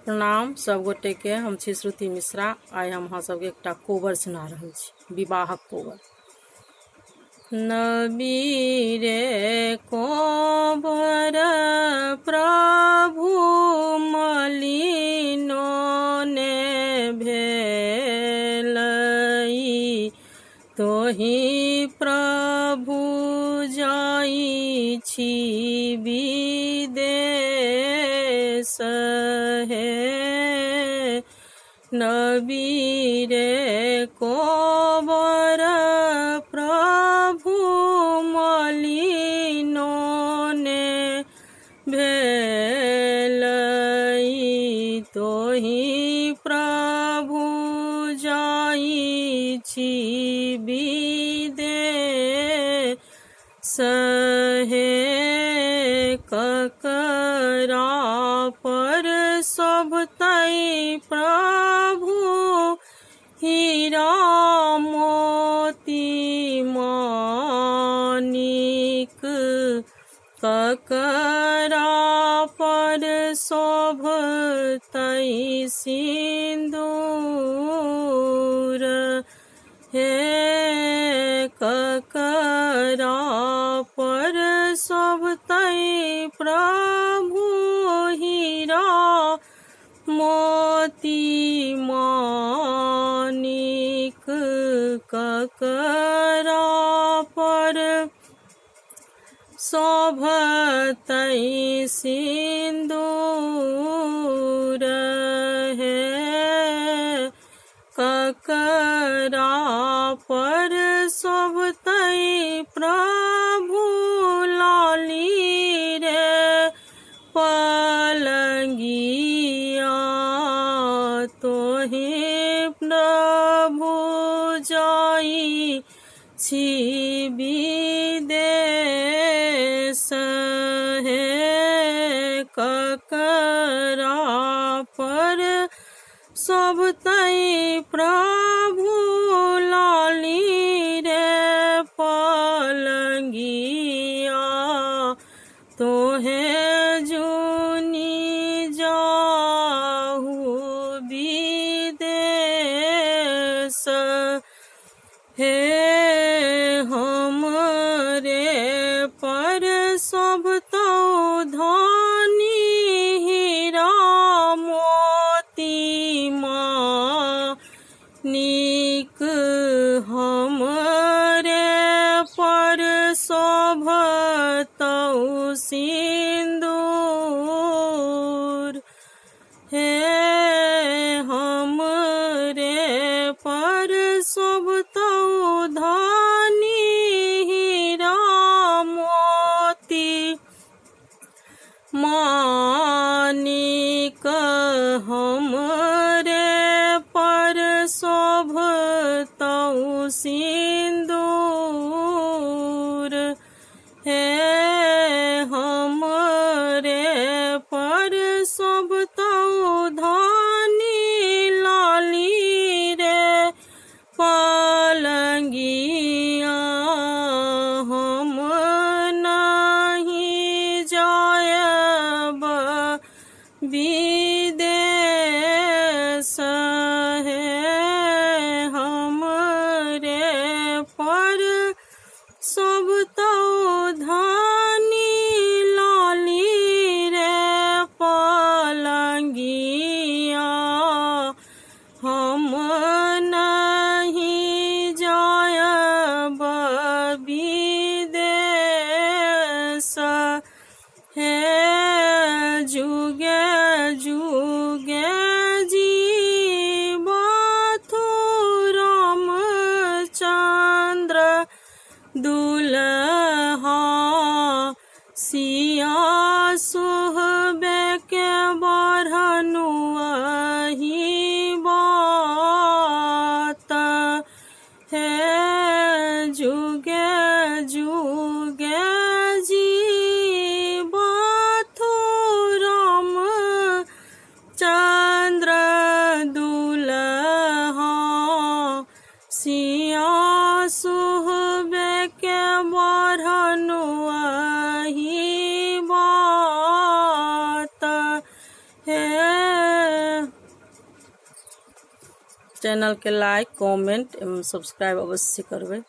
प्रणाम सब गोटे के। हम छी श्रुति मिश्रा। आइ हम अहाँ सबके एकटा कोबर सुना रहल छी, विवाहक कोबर। नबी रे कोबर प्रभु मलिनो ने भेलई, तोहि प्रभु जाई छी विदेश हे। नबी रे कोबर प्रभु मलिनो ने भेलई, तोहि प्रभु जाई छी विदेश हे। ककरा पर शोभतै प्रभु हीरा मोती मानिक, ककरा पर शोभतै सिंदूर हे। ककरा पर शोभतै प्रभु हीरा मोती मानिक, ककरा पर शोभतै सिंदूर हे। ककरा पर शोभतै प्रभु लाली रे पलंगिया, तोहि प्रभु जाई छी विदेश हे। ककरा पर शोभतै प्रभु लाली रे पलंगिया, तोहे जुनी जाहु विदेश हे। हमरे पर शोभतौ धनी हीरा मोती मानिक, हमरे पर शोभतौ सिंदूर हे। हमरे पर शोभतौ धनी हीरा मोती मानिक, हमरे पर शोभतौ सिंदूर हे। हमरे पर शोभतौ धनी लाली रे पलंगिया, हम नहीं जायब विदेश हे। हमरे पर शोभतौ धनी लाली रे पलंगिया, हम नहीं जायब विदेश हे। जुगे जुगे चैनल के लाइक कमेंट एवं सब्सक्राइब अवश्य करबै।